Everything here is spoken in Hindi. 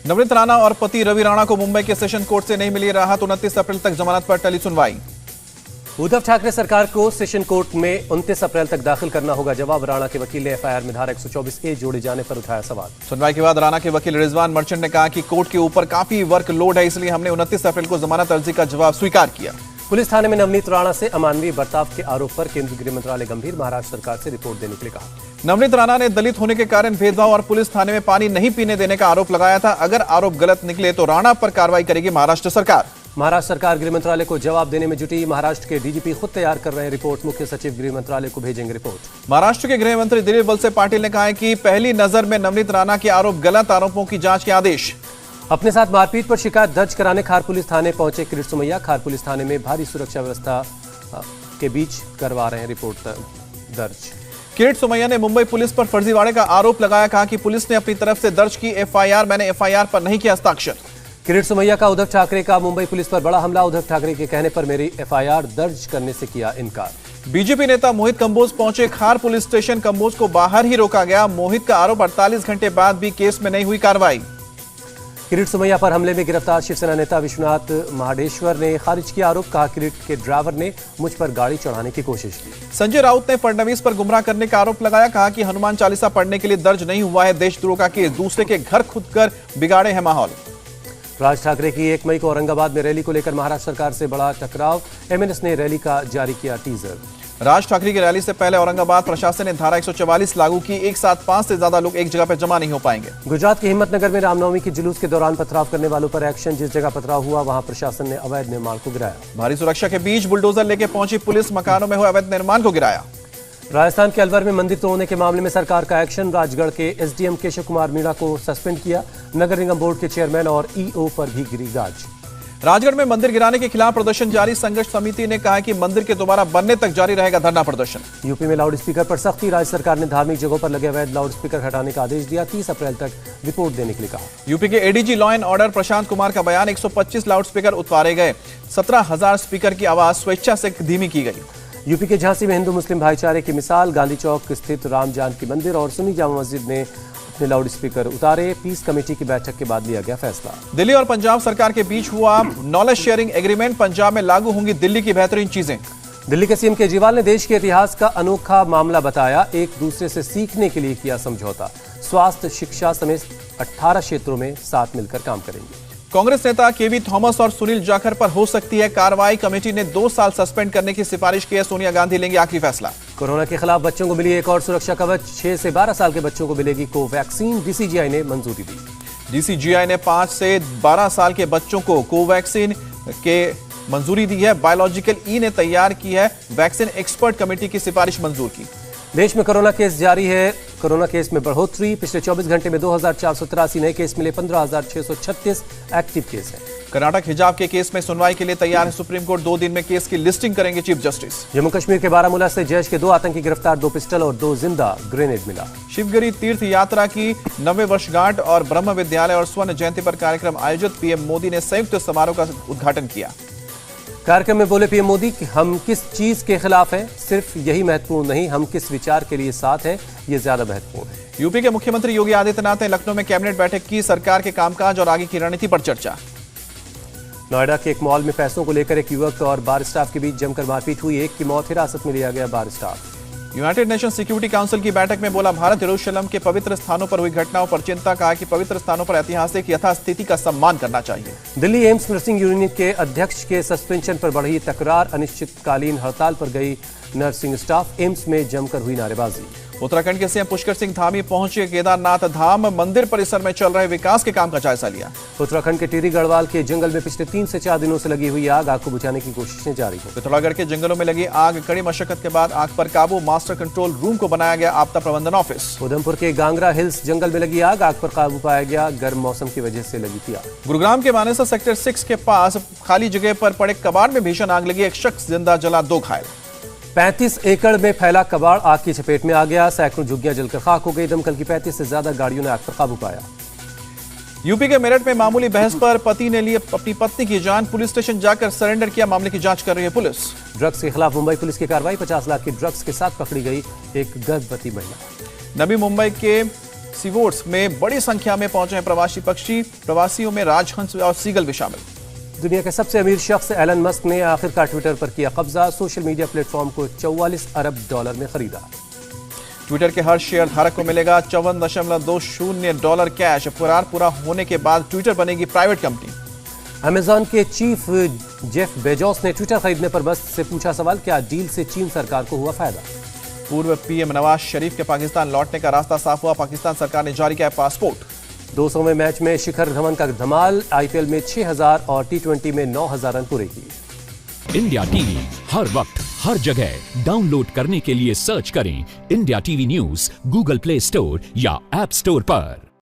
नवनीत राणा और पति रवि राणा को मुंबई के सेशन कोर्ट से नहीं मिली राहत। 29 अप्रैल तक जमानत पर टली सुनवाई। उद्धव ठाकरे सरकार को सेशन कोर्ट में 29 अप्रैल तक दाखिल करना होगा जवाब। राणा के वकील ने एफआईआर में धारा 124A जोड़े जाने पर उठाया सवाल। सुनवाई के बाद राणा के वकील रिजवान मर्चेंट ने कहा कि कोर्ट के ऊपर काफी वर्कलोड है, इसलिए हमने 29 अप्रैल को जमानत अर्जी का जवाब स्वीकार किया। पुलिस थाने में नवनीत राणा से अमानवीय बर्ताव के आरोप पर केंद्रीय गृह मंत्रालय गंभीर। महाराष्ट्र सरकार से रिपोर्ट देने के लिए कहा। नवनीत राणा ने दलित होने के कारण भेदभाव और पुलिस थाने में पानी नहीं पीने देने का आरोप लगाया था। अगर आरोप गलत निकले तो राणा पर कार्रवाई करेगी महाराष्ट्र सरकार। महाराष्ट्र सरकार गृह मंत्रालय को जवाब देने में जुटी। महाराष्ट्र के डीजीपी खुद तैयार कर रहे हैं रिपोर्ट। मुख्य सचिव गृह मंत्रालय को भेजेंगे रिपोर्ट। महाराष्ट्र के गृह मंत्री दिलीप वलसे पाटिल ने कहा है कि पहली नजर में नवनीत राणा के आरोप गलत आरोपों की जांच के आदेश। अपने साथ मारपीट पर शिकायत दर्ज कराने खार पुलिस थाने पहुंचे किरीट सोमैया। खार पुलिस थाने में भारी सुरक्षा व्यवस्था के बीच करवा रहे हैं रिपोर्ट दर्ज। किरीट सोमैया ने मुंबई पुलिस पर फर्जीवाड़े का आरोप लगाया। कहा कि पुलिस ने अपनी तरफ से दर्ज की एफआईआर, मैंने एफआईआर पर नहीं किया हस्ताक्षर। किरीट सोमैया का उद्धव ठाकरे का मुंबई पुलिस पर बड़ा हमला। उद्धव ठाकरे के कहने पर मेरी एफआईआर दर्ज करने से किया इनकार। बीजेपी नेता मोहित कंबोज पहुंचे खार पुलिस स्टेशन। कंबोज को बाहर ही रोका गया। मोहित का आरोप 48 घंटे बाद भी केस में नहीं हुई कार्रवाई। किरीट सोमैया पर हमले में गिरफ्तार शिवसेना नेता विश्वनाथ महाडेश्वर ने खारिज किया आरोप। कहा किरीट के ड्राइवर ने मुझ पर गाड़ी चढ़ाने की कोशिश की। संजय राउत ने फडणवीस पर गुमराह करने का आरोप लगाया। कहा कि हनुमान चालीसा पढ़ने के लिए दर्ज नहीं हुआ है देशद्रोह का केस। दूसरे के घर खुदकर बिगाड़े हैं माहौल। राज ठाकरे की 1 मई को औरंगाबाद में रैली को लेकर महाराष्ट्र सरकार से बड़ा टकराव। एमएनएस ने रैली का जारी किया टीजर। राज ठाकरे की रैली से पहले औरंगाबाद प्रशासन ने धारा 144 लागू की। एक साथ 5 से ज्यादा लोग एक जगह पर जमा नहीं हो पाएंगे। गुजरात के हिम्मतनगर में रामनवमी के जुलूस के दौरान पथराव करने वालों पर एक्शन। जिस जगह पथराव हुआ वहां प्रशासन ने अवैध निर्माण को गिराया। भारी सुरक्षा के बीच बुलडोजर लेके पहुंची पुलिस। मकानों में हुए अवैध निर्माण को गिराया। राजस्थान के अलवर में मंदिर तोड़ने के मामले में सरकार का एक्शन। राजगढ़ के एसडीएम केशव कुमार मीणा को सस्पेंड किया। नगर निगम बोर्ड के चेयरमैन और ईओ पर भी गिरी गाज। राजगढ़ में मंदिर गिराने के खिलाफ प्रदर्शन जारी। संघर्ष समिति ने कहा कि मंदिर के दोबारा बनने तक जारी रहेगा धरना प्रदर्शन। यूपी में लाउड स्पीकर पर सख्ती। राज्य सरकार ने धार्मिक जगहों पर लगे अवैध लाउड स्पीकर हटाने का आदेश दिया। 30 अप्रैल तक रिपोर्ट देने के लिए कहा। यूपी के ADG law and order Prashant Kumar का बयान। 125 लाउड स्पीकर उतारे गए। 17,000 स्पीकर की आवाज स्वेच्छा से धीमी की गई। यूपी के झांसी में हिंदू मुस्लिम भाईचारे की मिसाल। गांधी चौक स्थित राम जानकी मंदिर और सुन्नी जामा मस्जिद ने अपने लाउड स्पीकर उतारे। पीस कमेटी की बैठक के बाद लिया गया फैसला। दिल्ली और पंजाब सरकार के बीच हुआ नॉलेज शेयरिंग एग्रीमेंट। पंजाब में लागू होंगी दिल्ली की बेहतरीन चीजें। दिल्ली के सीएम केजरीवाल ने देश के इतिहास का अनोखा मामला बताया। एक दूसरे से सीखने के लिए किया समझौता। स्वास्थ्य, शिक्षा समेत 18 क्षेत्रों में साथ मिलकर काम करेंगे। कांग्रेस नेता केवी थॉमस और सुनील जाखड़ पर हो सकती है कार्रवाई। कमेटी ने 2 साल सस्पेंड करने की सिफारिश की है। सोनिया गांधी लेंगी आखिरी फैसला। कोरोना के खिलाफ बच्चों को मिली एक और सुरक्षा कवच। 6 से 12 साल के बच्चों को मिलेगी कोवैक्सीन। डीसीजीआई ने मंजूरी दी। डीसीजीआई ने 5 से 12 साल के बच्चों को कोवैक्सीन के मंजूरी दी है। बायोलॉजिकल ई ने तैयार की है। वैक्सीन एक्सपर्ट कमेटी की सिफारिश मंजूर की। देश में कोरोना केस जारी है। कोरोना केस में बढ़ोतरी। पिछले 24 घंटे में 2483 नए केस मिले। 15,636 एक्टिव केस है। कर्नाटक हिजाब के केस में सुनवाई के लिए तैयार है सुप्रीम कोर्ट। 2 दिन में केस की लिस्टिंग करेंगे चीफ जस्टिस। जम्मू कश्मीर के बारामूला से जैश के 2 आतंकी गिरफ्तार। 2 पिस्टल और 2 जिंदा ग्रेनेड मिला। शिवगिरी तीर्थ यात्रा की 90 वर्षगांठ और ब्रह्म विद्यालय और स्वर्ण जयंती पर कार्यक्रम आयोजित। पीएम मोदी ने संयुक्त समारोह का उद्घाटन किया। कार्यक्रम में बोले पीएम मोदी कि हम किस चीज के खिलाफ हैं, सिर्फ यही महत्वपूर्ण नहीं, हम किस विचार के लिए साथ हैं, ये ज्यादा महत्वपूर्ण है। यूपी के मुख्यमंत्री योगी आदित्यनाथ ने लखनऊ में कैबिनेट बैठक की। सरकार के कामकाज और आगे की रणनीति पर चर्चा। नोएडा के एक मॉल में पैसों को लेकर एक युवक और बार स्टाफ के बीच जमकर मारपीट हुई। एक की मौत। हिरासत में लिया गया bar staff. United Nation Security Council की बैठक में बोला भारत यरूशलेम के पवित्र स्थानों पर हुई घटनाओं पर चिंता। कहा कि पवित्र स्थानों पर ऐतिहासिक यथास्थिति का सम्मान करना चाहिए। दिल्ली एम्स नर्सिंग यूनियन के अध्यक्ष के सस्पेंशन पर बढ़ी तकरार। अनिश्चितकालीन हड़ताल पर गई नर्सिंग स्टाफ। एम्स में जमकर हुई नारेबाजी। उत्तराखंड के सीएम पुष्कर सिंह धामी पहुंचे केदारनाथ धाम। मंदिर परिसर में चल रहे विकास के काम का जायजा लिया। उत्तराखंड के टिहरी गढ़वाल के जंगल में पिछले 3 से 4 दिनों से लगी हुई आग को बुझाने की कोशिशें जारी हैं। पिथौरागढ़ के जंगलों में लगी आग। कड़ी मशक्कत के बाद आग पर काबू। मास्टर कंट्रोल रूम को बनाया गया आपदा प्रबंधन ऑफिस। उधमपुर के गांगरा हिल्स जंगल में लगी आग पर काबू पाया गया। गर्म मौसम की वजह से लगी थी आग। गुरुग्राम के मानेसर सेक्टर 6 के पास खाली जगह पर पड़े कबाड़ में भीषण आग लगी। एक शख्स जिंदा जला, 2 घायल। 35 एकड़ में फैला कबाड़ आग की चपेट में आ गया। सैकड़ों झुग्गियां जलकर खाक हो गई। दमकल की 35 से ज्यादा गाड़ियों ने आग पर काबू पाया। यूपी के मेरठ में मामूली बहस पर पति ने ली अपनी पत्नी की जान। पुलिस स्टेशन जाकर सरेंडर किया। मामले की जांच कर रही है पुलिस। ड्रग्स के खिलाफ मुंबई पुलिस की कार्रवाई। 50 लाख की ड्रग्स के साथ पकड़ी गई एक गर्भवती महिला। नवी मुंबई के सीवोर्स में बड़ी संख्या में पहुंचे हैं प्रवासी पक्षी। प्रवासियों में राजहंस और सीगल भी शामिल। दुनिया के सबसे अमीर शख्स एलन मस्क ने आखिरकार ट्विटर पर किया कब्जा। सोशल मीडिया प्लेटफॉर्म को $44 अरब में खरीदा। ट्विटर के हर शेयर धारक को मिलेगा $54.20 कैश। करार पूरा होने के बाद ट्विटर बनेगी प्राइवेट कंपनी। अमेजॉन के चीफ जेफ बेजोस ने ट्विटर खरीदने पर मस्क से पूछा सवाल, क्या डील से चीन सरकार को हुआ फायदा। पूर्व पीएम नवाज शरीफ के पाकिस्तान लौटने का रास्ता साफ हुआ। पाकिस्तान सरकार ने जारी किया पासपोर्ट। 200वें मैच में शिखर धवन का धमाल। आईपीएल में 6000 और टी20 में 9000 रन पूरे किए। इंडिया टीवी हर वक्त हर जगह डाउनलोड करने के लिए सर्च करें India TV news Google play store या ऐप स्टोर पर।